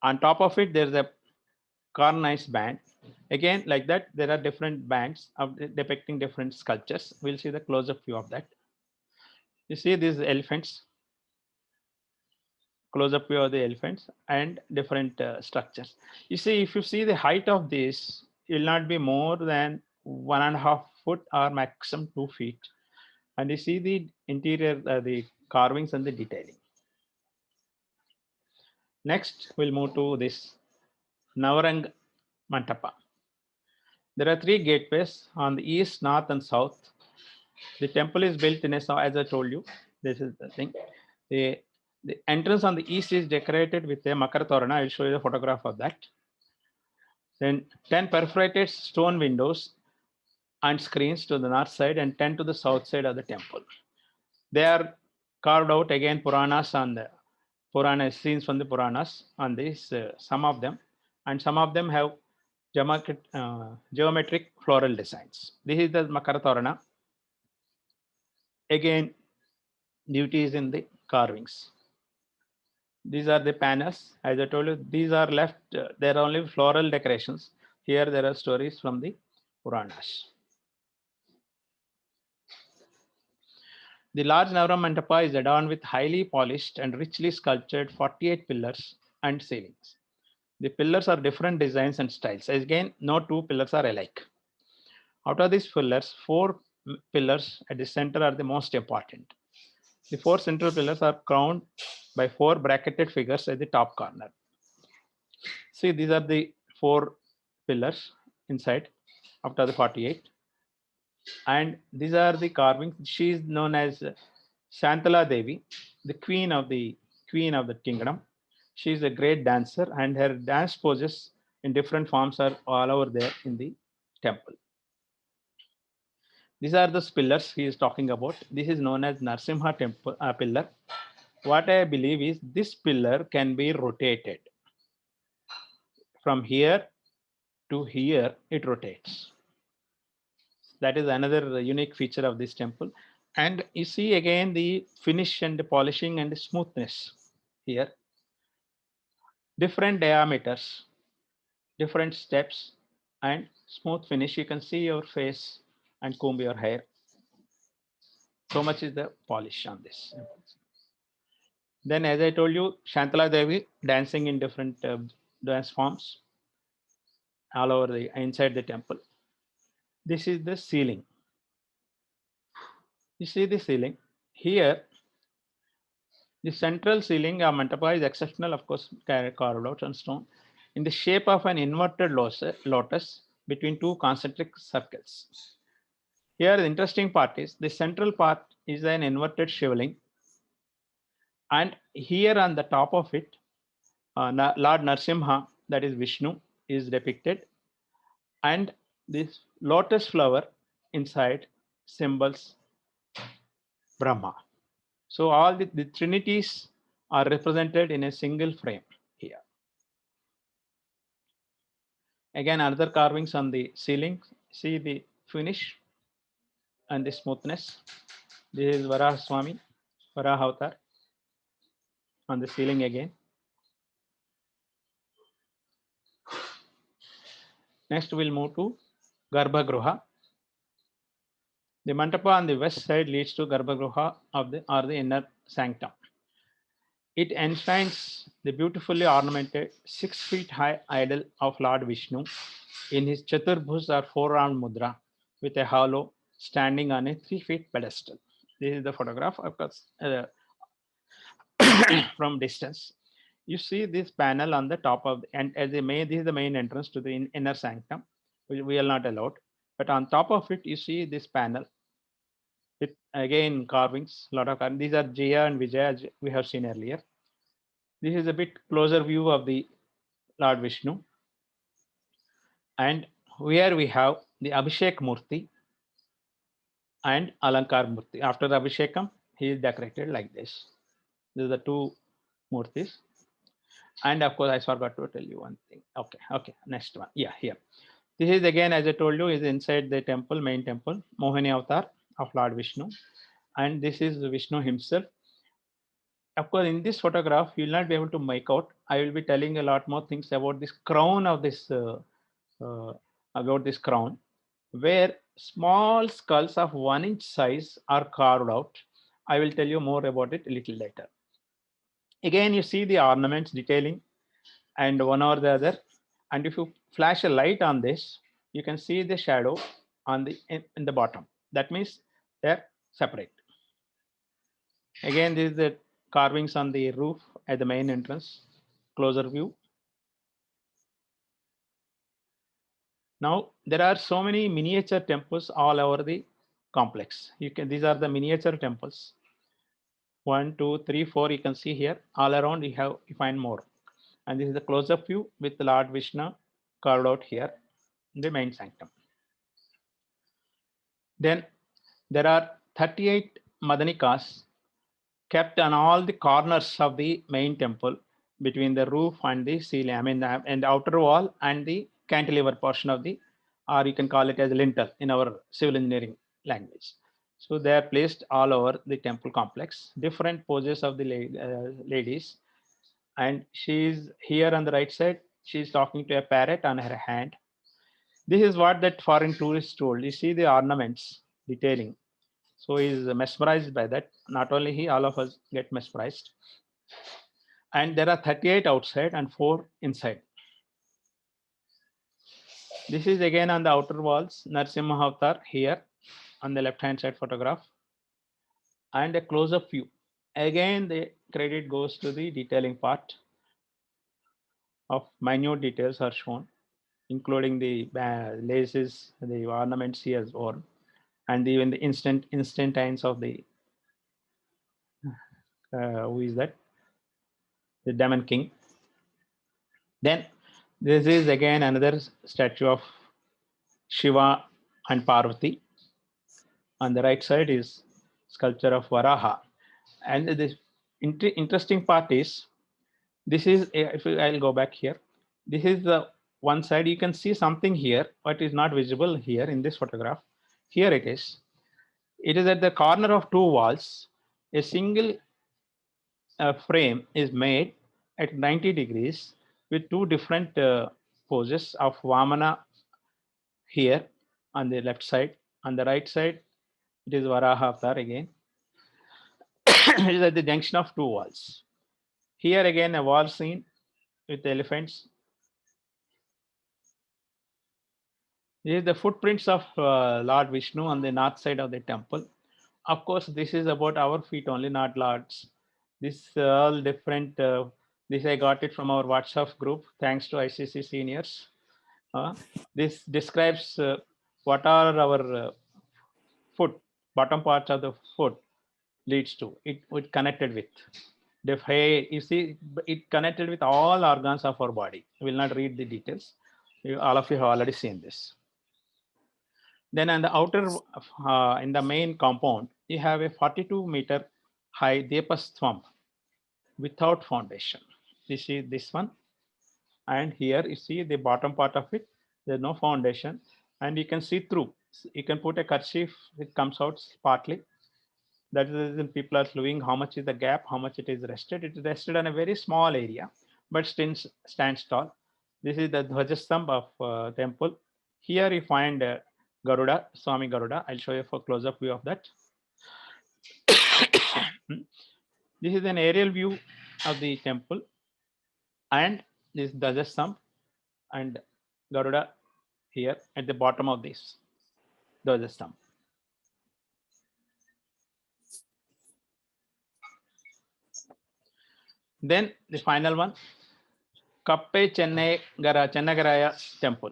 on top of it, there's a cornice band. Again, like that, there are different bands of depicting different sculptures. We'll see the close-up view of that. You see these elephants, close-up view of the elephants and different structures. You see, if you see the height of this, it will not be more than 1.5 foot or maximum 2 feet. And you see the interior, the carvings and the detailing. Next, we'll move to this Navarang Mantapa. There are 3 gateways on the east, north, and south. The temple is built in a, as I told you, this is the thing. The entrance on the east is decorated with a Makara Torana. I'll show you the photograph of that. Then 10 perforated stone windows and screens to the north side and 10 to the south side of the temple. They are carved out again Puranas on the Purana scenes from the Puranas on this, some of them, and some of them have geometric floral designs. This is the Makara Torana. Again, beauty is in the carvings. These are the panels. As I told you, these are left, there are only floral decorations. Here there are stories from the Puranas. The large Navaram Mandapa is adorned with highly polished and richly sculptured 48 pillars and ceilings. The pillars are different designs and styles. Again, no two pillars are alike. Out of these pillars, 4 pillars at the center are the most important. The 4 central pillars are crowned by 4 bracketed figures at the top corner. See, these are the 4 pillars inside after the 48. And these are the carvings. She is known as Shantala Devi, the queen of the kingdom. She is a great dancer, and her dance poses in different forms are all over there in the temple. These are the pillars he is talking about. This is known as Narsimha temple pillar. What I believe is this pillar can be rotated. From here to here, it rotates. That is another unique feature of this temple. And you see again the finish and the polishing and the smoothness here. Different diameters, different steps, and smooth finish. You can see your face and comb your hair. So much is the polish on this. Then, as I told you, Shantala Devi dancing in different dance forms all over the inside the temple. This is the ceiling. You see the ceiling here. The central ceiling of Mantapa is exceptional, of course, carved out on stone in the shape of an inverted lotus between 2 concentric circles. Here, the interesting part is the central part is an inverted Shivling, and here on the top of it, Lord Narsimha, that is Vishnu, is depicted, and this lotus flower inside symbols Brahma. So all the trinities are represented in a single frame here. Again, other carvings on the ceiling. See the finish and the smoothness. This is Varaha Swami Varaha avatar on the ceiling again. Next, we'll move to Garbhagruha. The mandapa on the west side leads to Garbhagruha of the inner sanctum. It enshrines the beautifully ornamented 6 feet high idol of Lord Vishnu in his Chaturbhuj or four-armed mudra with a hollow standing on a 3 feet pedestal. This is the photograph, of course, from distance. You see this panel on the top of the, and as a main, this is the main entrance to the inner sanctum, which we are not allowed. But on top of it, you see this panel with again carvings, lot of carvings. These are Jaya and Vijaya, as we have seen earlier. This is a bit closer view of the Lord Vishnu. And here we have the Abhishek Murti and Alankar Murti. After the Abhishekam, he is decorated like this. These are the two Murtis. And of course, I forgot to tell you one thing. Okay, next one. Yeah, here. This is again, as I told you, is inside the temple, main temple, Mohini Avatar of Lord Vishnu. And this is Vishnu himself. Of course, in this photograph, you will not be able to make out. I will be telling a lot more things about this crown of this, crown, where small skulls of 1 inch size are carved out. I will tell you more about it a little later. Again, you see the ornaments detailing and one or the other. And if you flash a light on this, you can see the shadow on the in the bottom. That means they're separate. Again, this is the carvings on the roof at the main entrance, closer view. Now, there are so many miniature temples all over the complex. These are the miniature temples. 1, 2, 3, 4, you can see here. All around you find more. And this is the close-up view with the Lord Vishnu carved out here in the main sanctum. Then there are 38 Madanikas kept on all the corners of the main temple between the roof and the ceiling, and the outer wall and the cantilever portion of the, or you can call it as lintel in our civil engineering language. So they are placed all over the temple complex, different poses of the ladies. And she is here on the right side. She is talking to a parrot on her hand. This is what that foreign tourist told. You see the ornaments detailing. So he is mesmerized by that. Not only he, all of us get mesmerized. And there are 38 outside and 4 inside. This is again on the outer walls, Narsimha Avatar here on the left-hand side photograph. And a close-up view. Again, the credit goes to the detailing part of minute details are shown, including the laces, the ornaments he has worn, and even the instantines of the, who is that? The Demon King. Then this is again another statue of Shiva and Parvati. On the right side is sculpture of Varaha. And this interesting part is, this is, I'll go back here. This is the one side. You can see something here, but is not visible here in this photograph. Here it is. It is at the corner of 2 walls. A single frame is made at 90 degrees with 2 different poses of Vamana here on the left side. On the right side, it is Varaha Avatar again. It is at the junction of 2 walls. Here again, a wall scene with elephants. This is the footprints of Lord Vishnu on the north side of the temple. Of course, this is about our feet only, not Lord's. This all different. This I got it from our WhatsApp group. Thanks to ICC seniors. This describes what are our foot, bottom parts of the foot leads to. It connected with. You see, it connected with all organs of our body. I will not read the details. All of you have already seen this. Then on the outer, in the main compound, you have a 42-meter high Depasthvam without foundation. This is this one. And here you see the bottom part of it. There's no foundation. And you can see through. You can put a kerchief, it comes out partly. That is the reason people are viewing how much is the gap, how much it is rested. It is rested on a very small area, but still stands tall. This is the Dhwajastambh of temple. Here you find Garuda, Swami Garuda. I'll show you for close-up view of that. This is an aerial view of the temple, and this Dhwajastambh and Garuda here at the bottom of this Dhwajastambh. Then the final one, Kappe Channagaraya temple.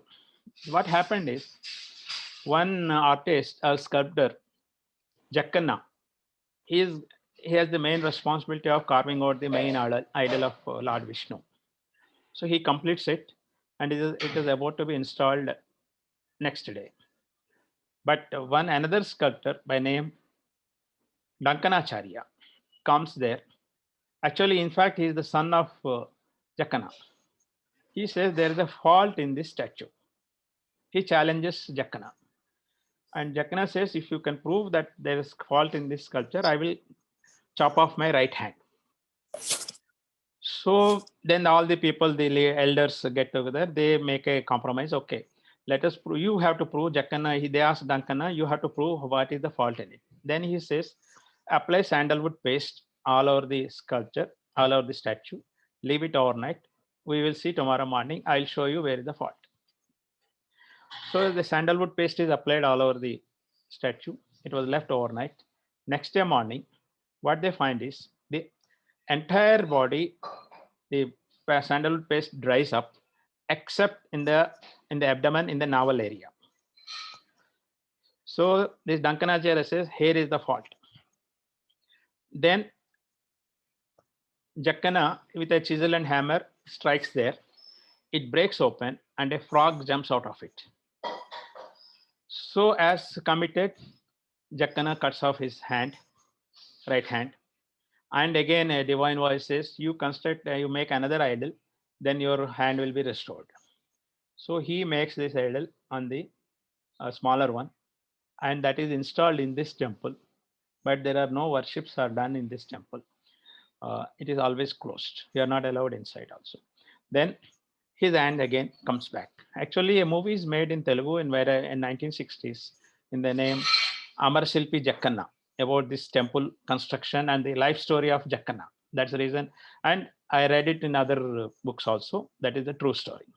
What happened is, one artist, a sculptor, Jakkanna, he has the main responsibility of carving out the main idol of Lord Vishnu. So he completes it, and it is about to be installed next day. But another sculptor by name Dankanacharya comes there. Actually, in fact, he is the son of Jakkanna. He says there is a fault in this statue. He challenges Jakkanna. And Jakkanna says, if you can prove that there is fault in this sculpture, I will chop off my right hand. So then all the people, the elders get together, they make a compromise. Okay, let us prove, you have to prove, Jakkanna, they ask Dankanna, you have to prove what is the fault in it. Then he says, apply sandalwood paste all over the sculpture, all over the statue, leave it overnight. We will see tomorrow morning. I'll show you where is the fault. So the sandalwood paste is applied all over the statue. It was left overnight. Next day morning, what they find is the entire body, the sandalwood paste dries up, except in the abdomen, in the navel area. So this Dankanacharya says, here is the fault. Then Jakkanna, with a chisel and hammer, strikes there. It breaks open and a frog jumps out of it. So as committed, Jakkanna cuts off his hand, right hand. And again, a divine voice says, you construct, you make another idol, then your hand will be restored. So he makes this idol on the smaller one, and that is installed in this temple. But there are no worships are done in this temple. It is always closed. We are not allowed inside also. Then his hand again comes back. Actually, a movie is made in Telugu in 1960s in the name Amar Shilpi Jakkanna, about this temple construction and the life story of Jakkanna. That's the reason. And I read it in other books also. That is the true story.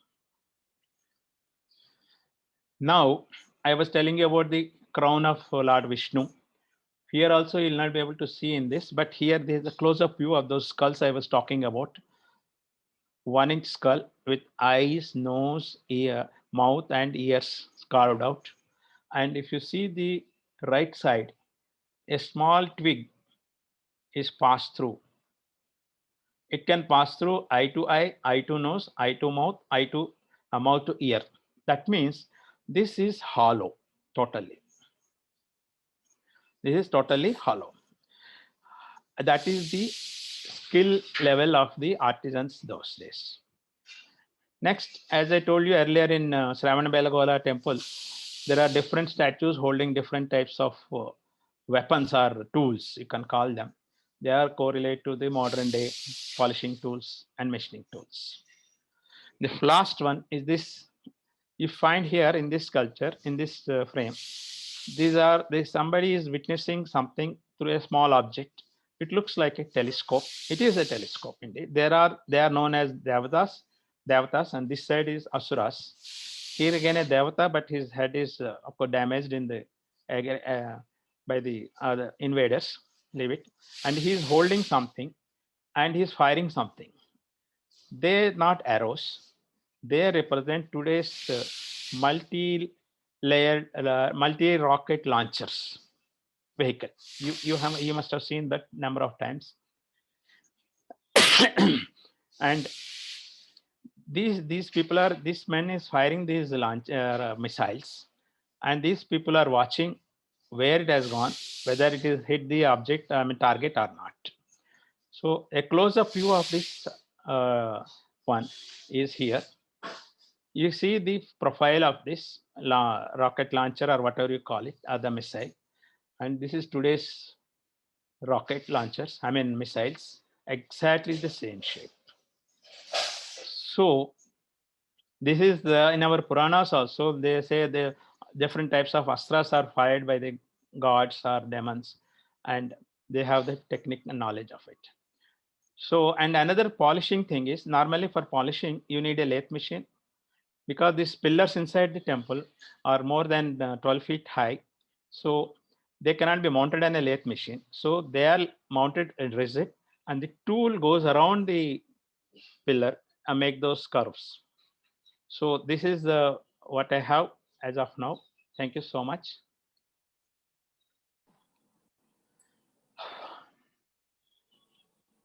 Now, I was telling you about the crown of Lord Vishnu. Here also you'll not be able to see in this, but here there is a close-up view of those skulls I was talking about. 1-inch skull with eyes, nose, ear, mouth, and ears carved out. And if you see the right side, a small twig is passed through. It can pass through eye to eye, eye to nose, eye to mouth, eye to mouth to ear. That means this is hollow totally. This is totally hollow. That is the skill level of the artisans those days. Next, as I told you earlier, in Shravanabelagola temple, there are different statues holding different types of weapons or tools, you can call them. They are correlated to the modern day polishing tools and machining tools. The last one is this. You find here in this sculpture, in this frame, somebody is witnessing something through a small object. It looks like a telescope. It is a telescope indeed. They are known as Devatas, and this side is Asuras. Here again a Devata, but his head is of course damaged in the by the other invaders. Leave it. And he is holding something, and he is firing something. They're not arrows. They represent today's multi-layered, multi-rocket launchers vehicle. You must have seen that number of times. And this man is firing these missiles, and these people are watching where it has gone, whether it is hit the object, target or not. So a close-up view of this one is here. You see the profile of this rocket launcher or whatever you call it, or the missile. And this is today's rocket launchers, I mean missiles, exactly the same shape. So this is the, in our Puranas also, they say the different types of astras are fired by the gods or demons, and they have the technique and knowledge of it. So, and another polishing thing is, normally for polishing, you need a lathe machine, because these pillars inside the temple are more than 12 feet high. So they cannot be mounted on a lathe machine. So they are mounted rigid, and the tool goes around the pillar and make those curves. So this is what I have as of now. Thank you so much.